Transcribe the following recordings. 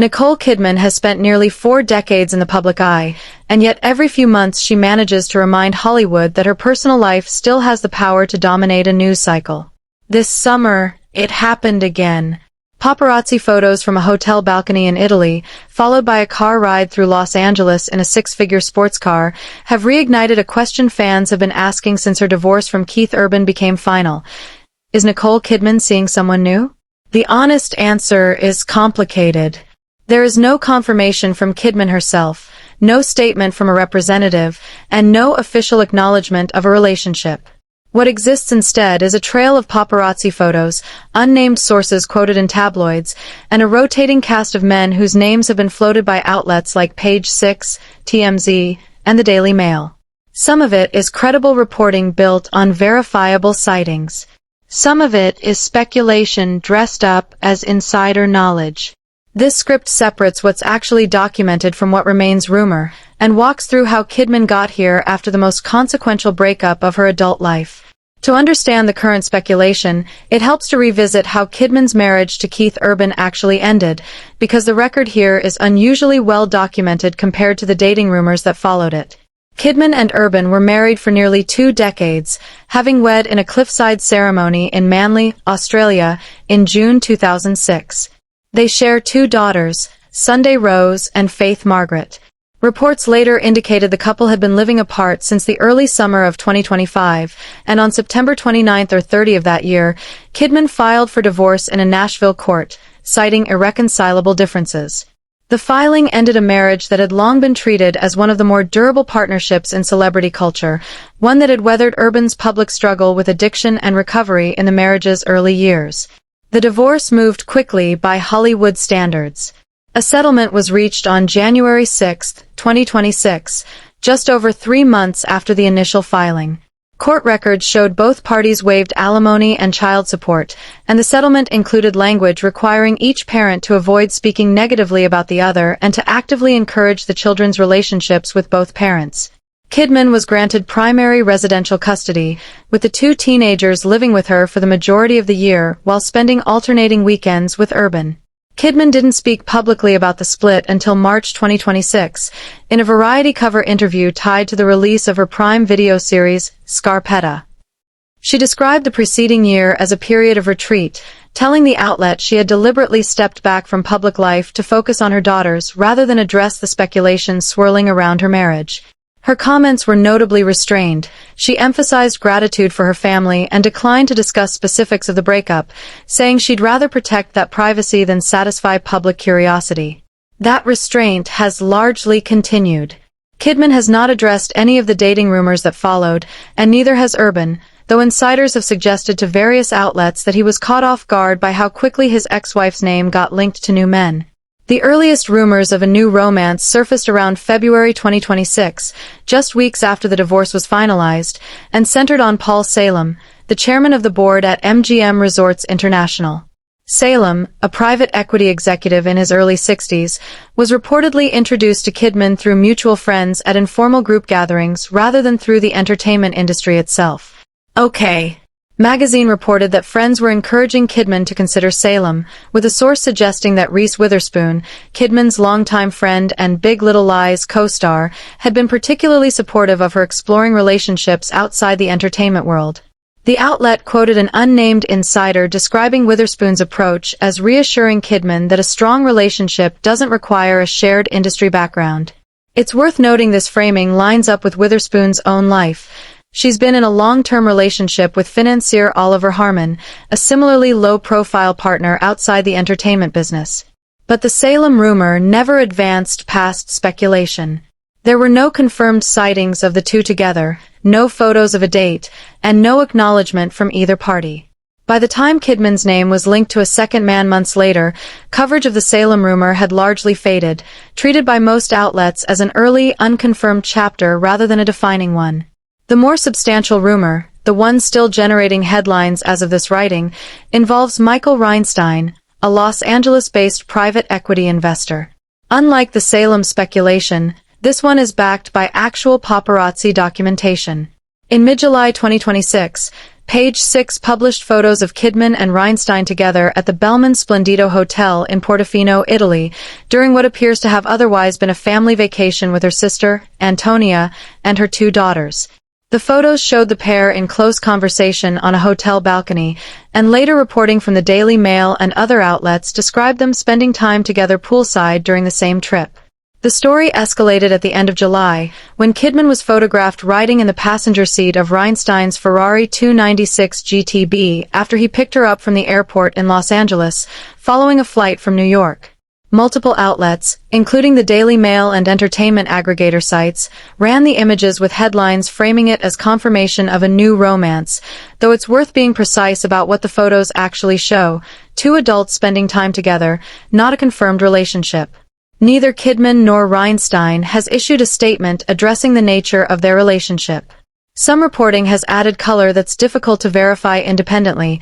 Nicole Kidman has spent nearly 4 decades in the public eye, and yet every few months she manages to remind Hollywood that her personal life still has the power to dominate a news cycle. This summer, it happened again. Paparazzi photos from a hotel balcony in Italy, followed by a car ride through Los Angeles in a 6-figure sports car, have reignited a question fans have been asking since her divorce from Keith Urban became final. Is Nicole Kidman seeing someone new? The honest answer is complicated. There is no confirmation from Kidman herself, no statement from a representative, and no official acknowledgement of a relationship. What exists instead is a trail of paparazzi photos, unnamed sources quoted in tabloids, and a rotating cast of men whose names have been floated by outlets like Page 6, TMZ, and the Daily Mail. Some of it is credible reporting built on verifiable sightings. Some of it is speculation dressed up as insider knowledge. This script separates what's actually documented from what remains rumor, and walks through how Kidman got here after the most consequential breakup of her adult life. To understand the current speculation, it helps to revisit how Kidman's marriage to Keith Urban actually ended, because the record here is unusually well documented compared to the dating rumors that followed it. Kidman and Urban were married for nearly 2 decades, having wed in a cliffside ceremony in Manly, Australia, in June 2006. They share 2 daughters, Sunday Rose and Faith Margaret. Reports later indicated the couple had been living apart since the early summer of 2025, and on September 29 or 30 of that year, Kidman filed for divorce in a Nashville court, citing irreconcilable differences. The filing ended a marriage that had long been treated as one of the more durable partnerships in celebrity culture, one that had weathered Urban's public struggle with addiction and recovery in the marriage's early years. The divorce moved quickly by Hollywood standards. A settlement was reached on January 6, 2026, just over 3 months after the initial filing. Court records showed both parties waived alimony and child support, and the settlement included language requiring each parent to avoid speaking negatively about the other and to actively encourage the children's relationships with both parents. Kidman was granted primary residential custody, with the 2 teenagers living with her for the majority of the year while spending alternating weekends with Urban. Kidman didn't speak publicly about the split until March 2026, in a Variety cover interview tied to the release of her Prime Video series, Scarpetta. She described the preceding year as a period of retreat, telling the outlet she had deliberately stepped back from public life to focus on her daughters rather than address the speculation swirling around her marriage. Her comments were notably restrained. She emphasized gratitude for her family and declined to discuss specifics of the breakup, saying she'd rather protect that privacy than satisfy public curiosity. That restraint has largely continued. Kidman has not addressed any of the dating rumors that followed, and neither has Urban, though insiders have suggested to various outlets that he was caught off guard by how quickly his ex-wife's name got linked to new men. The earliest rumors of a new romance surfaced around February 2026, just weeks after the divorce was finalized, and centered on Paul Salem, the chairman of the board at MGM Resorts International. Salem, a private equity executive in his early 60s, was reportedly introduced to Kidman through mutual friends at informal group gatherings rather than through the entertainment industry itself. OK. Magazine reported that friends were encouraging Kidman to consider Salem, with a source suggesting that Reese Witherspoon, Kidman's longtime friend and Big Little Lies co-star, had been particularly supportive of her exploring relationships outside the entertainment world. The outlet quoted an unnamed insider describing Witherspoon's approach as reassuring Kidman that a strong relationship doesn't require a shared industry background. It's worth noting this framing lines up with Witherspoon's own life. She's been in a long-term relationship with financier Oliver Harmon, a similarly low-profile partner outside the entertainment business. But the Salem rumor never advanced past speculation. There were no confirmed sightings of the 2 together, no photos of a date, and no acknowledgement from either party. By the time Kidman's name was linked to a second man months later, coverage of the Salem rumor had largely faded, treated by most outlets as an early, unconfirmed chapter rather than a defining one. The more substantial rumor, the one still generating headlines as of this writing, involves Michael Reinstein, a Los Angeles-based private equity investor. Unlike the Salem speculation, this one is backed by actual paparazzi documentation. In mid-July 2026, Page 6 published photos of Kidman and Reinstein together at the Bellman Splendido Hotel in Portofino, Italy, during what appears to have otherwise been a family vacation with her sister, Antonia, and her 2 daughters. The photos showed the pair in close conversation on a hotel balcony, and later reporting from the Daily Mail and other outlets described them spending time together poolside during the same trip. The story escalated at the end of July, when Kidman was photographed riding in the passenger seat of Reinstein's Ferrari 296 GTB after he picked her up from the airport in Los Angeles, following a flight from New York. Multiple outlets, including the Daily Mail and entertainment aggregator sites, ran the images with headlines framing it as confirmation of a new romance, though it's worth being precise about what the photos actually show: 2 adults spending time together, not a confirmed relationship. Neither Kidman nor Reinstein has issued a statement addressing the nature of their relationship. Some reporting has added color that's difficult to verify independently,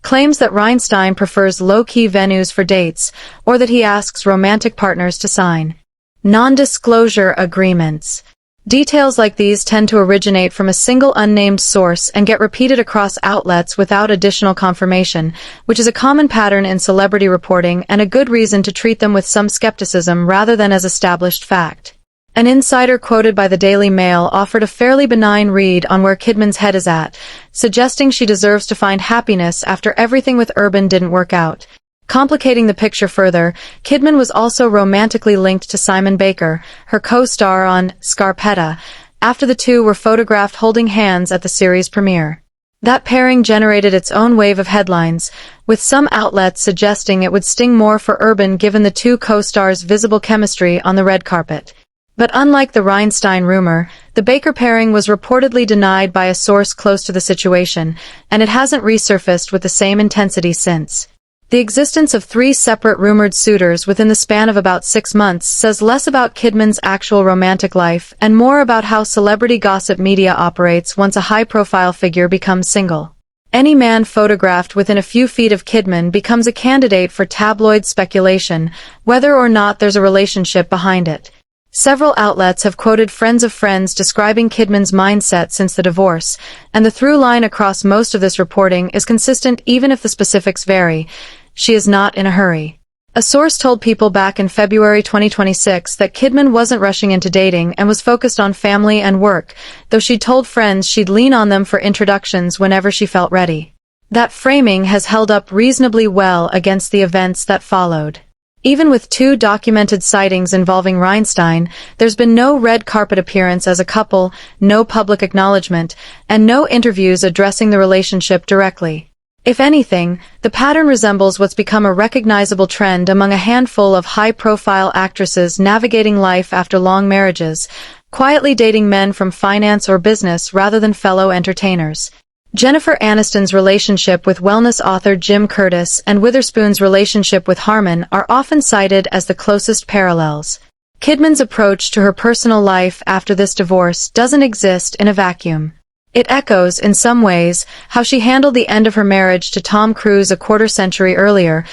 claims that Reinstein prefers low-key venues for dates, or that he asks romantic partners to sign non-disclosure agreements. Details like these tend to originate from a single unnamed source and get repeated across outlets without additional confirmation, which is a common pattern in celebrity reporting and a good reason to treat them with some skepticism rather than as established fact. An insider quoted by the Daily Mail offered a fairly benign read on where Kidman's head is at, suggesting she deserves to find happiness after everything with Urban didn't work out. Complicating the picture further, Kidman was also romantically linked to Simon Baker, her co-star on Scarpetta, after the two were photographed holding hands at the series premiere. That pairing generated its own wave of headlines, with some outlets suggesting it would sting more for Urban given the 2 co-stars' visible chemistry on the red carpet. But unlike the Reinstein rumor, the Baker pairing was reportedly denied by a source close to the situation, and it hasn't resurfaced with the same intensity since. The existence of 3 separate rumored suitors within the span of about 6 months says less about Kidman's actual romantic life and more about how celebrity gossip media operates once a high-profile figure becomes single. Any man photographed within a few feet of Kidman becomes a candidate for tabloid speculation, whether or not there's a relationship behind it. Several outlets have quoted friends of friends describing Kidman's mindset since the divorce, and the through line across most of this reporting is consistent even if the specifics vary. She is not in a hurry. A source told People back in February 2026 that Kidman wasn't rushing into dating and was focused on family and work, though she'd told friends she'd lean on them for introductions whenever she felt ready. That framing has held up reasonably well against the events that followed. Even with 2 documented sightings involving Reinstein, there's been no red carpet appearance as a couple, no public acknowledgement, and no interviews addressing the relationship directly. If anything, the pattern resembles what's become a recognizable trend among a handful of high-profile actresses navigating life after long marriages, quietly dating men from finance or business rather than fellow entertainers. Jennifer Aniston's relationship with wellness author Jim Curtis and Witherspoon's relationship with Harmon are often cited as the closest parallels. Kidman's approach to her personal life after this divorce doesn't exist in a vacuum. It echoes, in some ways, how she handled the end of her marriage to Tom Cruise a quarter-century earlier,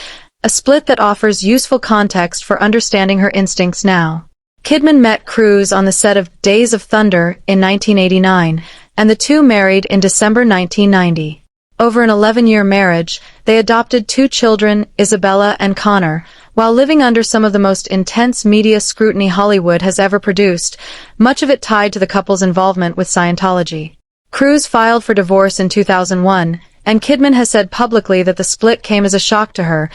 a split that offers useful context for understanding her instincts now. Kidman met Cruise on the set of Days of Thunder in 1989, and the two married in December 1990. Over an 11-year marriage, they adopted 2 children, Isabella and Connor, while living under some of the most intense media scrutiny Hollywood has ever produced, much of it tied to the couple's involvement with Scientology. Cruise filed for divorce in 2001, and Kidman has said publicly that the split came as a shock to her.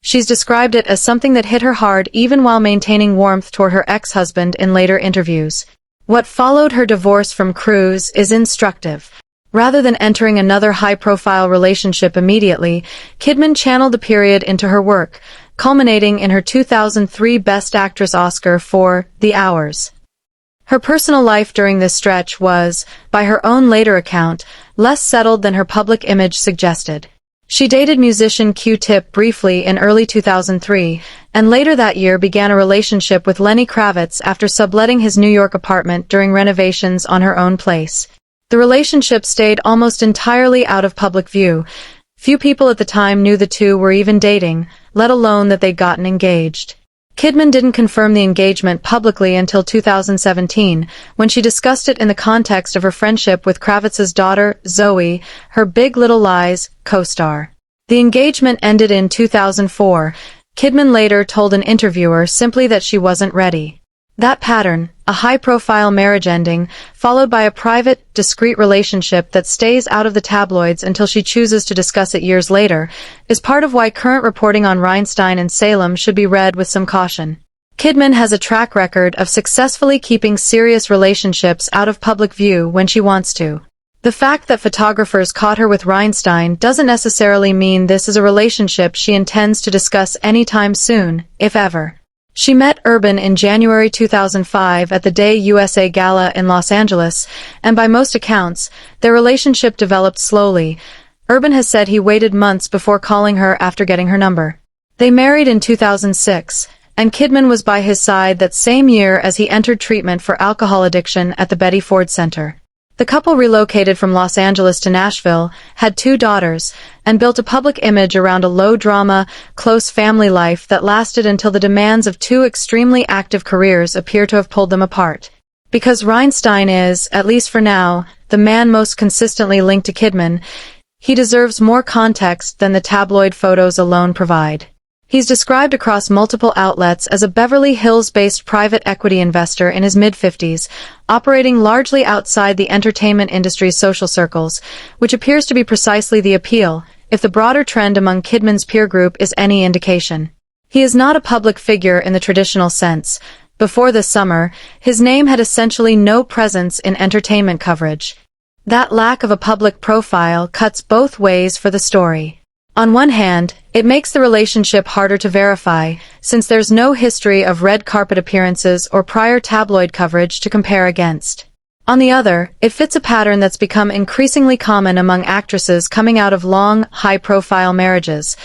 She's described it as something that hit her hard even while maintaining warmth toward her ex-husband in later interviews. What followed her divorce from Cruise is instructive. Rather than entering another high-profile relationship immediately, Kidman channeled the period into her work, culminating in her 2003 Best Actress Oscar for The Hours. Her personal life during this stretch was, by her own later account, less settled than her public image suggested. She dated musician Q-Tip briefly in early 2003, and later that year began a relationship with Lenny Kravitz after subletting his New York apartment during renovations on her own place. The relationship stayed almost entirely out of public view. Few people at the time knew the two were even dating, let alone that they'd gotten engaged. Kidman didn't confirm the engagement publicly until 2017, when she discussed it in the context of her friendship with Kravitz's daughter, Zoe, her Big Little Lies co-star. The engagement ended in 2004. Kidman later told an interviewer simply that she wasn't ready. That pattern, a high-profile marriage ending, followed by a private, discreet relationship that stays out of the tabloids until she chooses to discuss it years later, is part of why current reporting on Weinstein and Salem should be read with some caution. Kidman has a track record of successfully keeping serious relationships out of public view when she wants to. The fact that photographers caught her with Weinstein doesn't necessarily mean this is a relationship she intends to discuss anytime soon, if ever. She met Urban in January 2005 at the Day USA Gala in Los Angeles, and by most accounts, their relationship developed slowly. Urban has said he waited months before calling her after getting her number. They married in 2006, and Kidman was by his side that same year as he entered treatment for alcohol addiction at the Betty Ford Center. The couple relocated from Los Angeles to Nashville, had 2 daughters, and built a public image around a low-drama, close family life that lasted until the demands of 2 extremely active careers appear to have pulled them apart. Because Weinstein is, at least for now, the man most consistently linked to Kidman, he deserves more context than the tabloid photos alone provide. He's described across multiple outlets as a Beverly Hills-based private equity investor in his mid-50s, operating largely outside the entertainment industry's social circles, which appears to be precisely the appeal, if the broader trend among Kidman's peer group is any indication. He is not a public figure in the traditional sense. Before this summer, his name had essentially no presence in entertainment coverage. That lack of a public profile cuts both ways for the story. On one hand, it makes the relationship harder to verify, since there's no history of red carpet appearances or prior tabloid coverage to compare against. On the other, it fits a pattern that's become increasingly common among actresses coming out of long, high-profile marriages,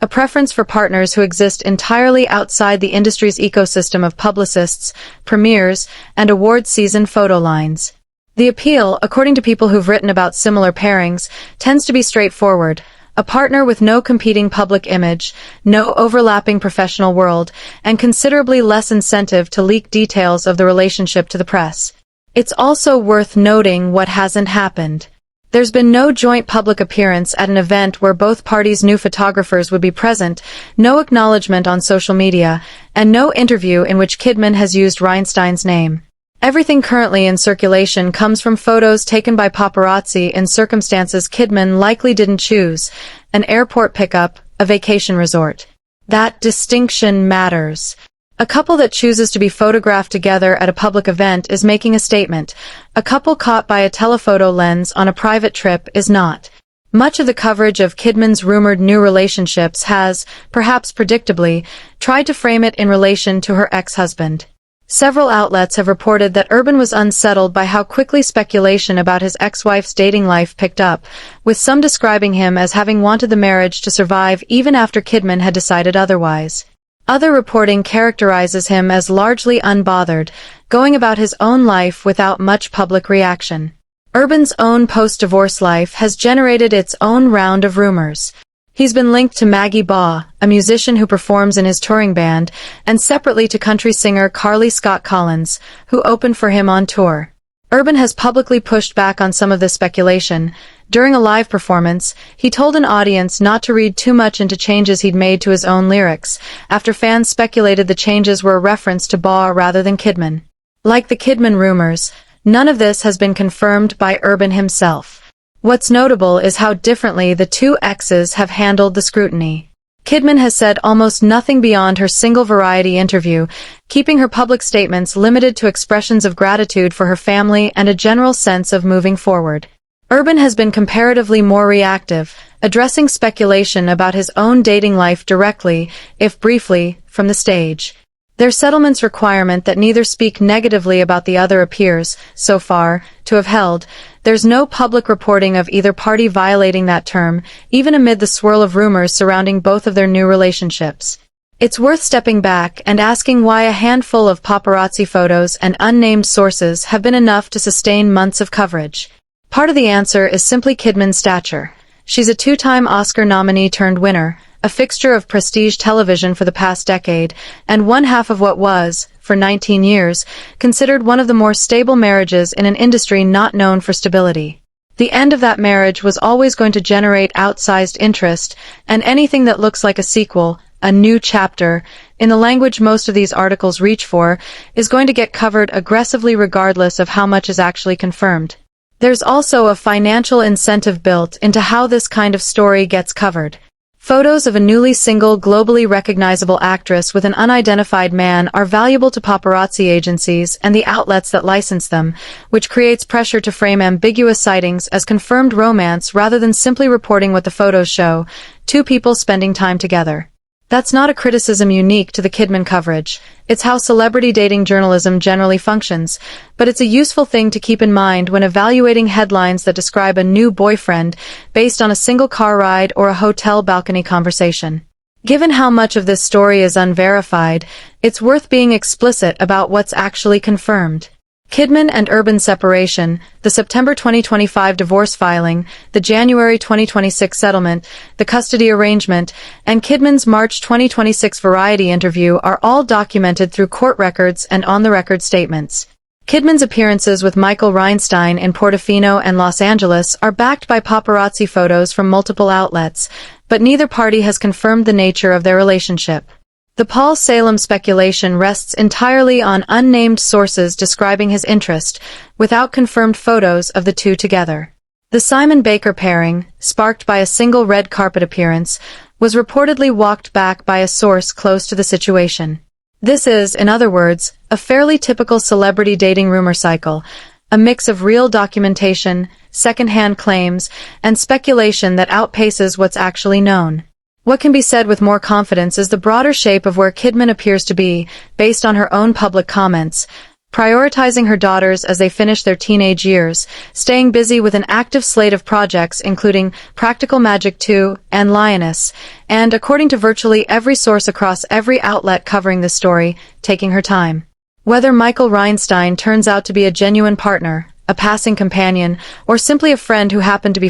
a preference for partners who exist entirely outside the industry's ecosystem of publicists, premieres, and award-season photo lines. The appeal, according to people who've written about similar pairings, tends to be straightforward. A partner with no competing public image, no overlapping professional world, and considerably less incentive to leak details of the relationship to the press. It's also worth noting what hasn't happened. There's been no joint public appearance at an event where both parties knew photographers would be present, no acknowledgment on social media, and no interview in which Kidman has used Weinstein's name. Everything currently in circulation comes from photos taken by paparazzi in circumstances Kidman likely didn't choose, an airport pickup, a vacation resort. That distinction matters. A couple that chooses to be photographed together at a public event is making a statement. A couple caught by a telephoto lens on a private trip is not. Much of the coverage of Kidman's rumored new relationships has, perhaps predictably, tried to frame it in relation to her ex-husband. Several outlets have reported that Urban was unsettled by how quickly speculation about his ex-wife's dating life picked up, with some describing him as having wanted the marriage to survive even after Kidman had decided otherwise. Other reporting characterizes him as largely unbothered, going about his own life without much public reaction. Urban's own post-divorce life has generated its own round of rumors. He's been linked to Maggie Baugh, a musician who performs in his touring band, and separately to country singer Carly Scott Collins, who opened for him on tour. Urban has publicly pushed back on some of this speculation. During a live performance, he told an audience not to read too much into changes he'd made to his own lyrics, after fans speculated the changes were a reference to Baugh rather than Kidman. Like the Kidman rumors, none of this has been confirmed by Urban himself. What's notable is how differently the two exes have handled the scrutiny. Kidman has said almost nothing beyond her single Variety interview, keeping her public statements limited to expressions of gratitude for her family and a general sense of moving forward. Urban has been comparatively more reactive, addressing speculation about his own dating life directly, if briefly, from the stage. Their settlement's requirement that neither speak negatively about the other appears, so far, to have held. There's no public reporting of either party violating that term, even amid the swirl of rumors surrounding both of their new relationships. It's worth stepping back and asking why a handful of paparazzi photos and unnamed sources have been enough to sustain months of coverage. Part of the answer is simply Kidman's stature. She's a 2-time Oscar nominee turned winner, a fixture of prestige television for the past decade, and one half of what was, for 19 years, considered one of the more stable marriages in an industry not known for stability. The end of that marriage was always going to generate outsized interest, and anything that looks like a sequel, a new chapter, in the language most of these articles reach for, is going to get covered aggressively regardless of how much is actually confirmed. There's also a financial incentive built into how this kind of story gets covered. Photos of a newly single, globally recognizable actress with an unidentified man are valuable to paparazzi agencies and the outlets that license them, which creates pressure to frame ambiguous sightings as confirmed romance rather than simply reporting what the photos show, two people spending time together. That's not a criticism unique to the Kidman coverage. It's how celebrity dating journalism generally functions, but it's a useful thing to keep in mind when evaluating headlines that describe a new boyfriend based on a single car ride or a hotel balcony conversation. Given how much of this story is unverified, it's worth being explicit about what's actually confirmed. Kidman and Urban separation, the September 2025 divorce filing, the January 2026 settlement, the custody arrangement, and Kidman's March 2026 Variety interview are all documented through court records and on-the-record statements. Kidman's appearances with Michael Reinstein in Portofino and Los Angeles are backed by paparazzi photos from multiple outlets, but neither party has confirmed the nature of their relationship. The Paul Salem speculation rests entirely on unnamed sources describing his interest, without confirmed photos of the two together. The Simon Baker pairing, sparked by a single red carpet appearance, was reportedly walked back by a source close to the situation. This is, in other words, a fairly typical celebrity dating rumor cycle, a mix of real documentation, second-hand claims, and speculation that outpaces what's actually known. What can be said with more confidence is the broader shape of where Kidman appears to be, based on her own public comments, prioritizing her daughters as they finish their teenage years, staying busy with an active slate of projects including Practical Magic 2 and Lioness, and, according to virtually every source across every outlet covering this story, taking her time. Whether Michael Reinstein turns out to be a genuine partner, a passing companion, or simply a friend who happened to be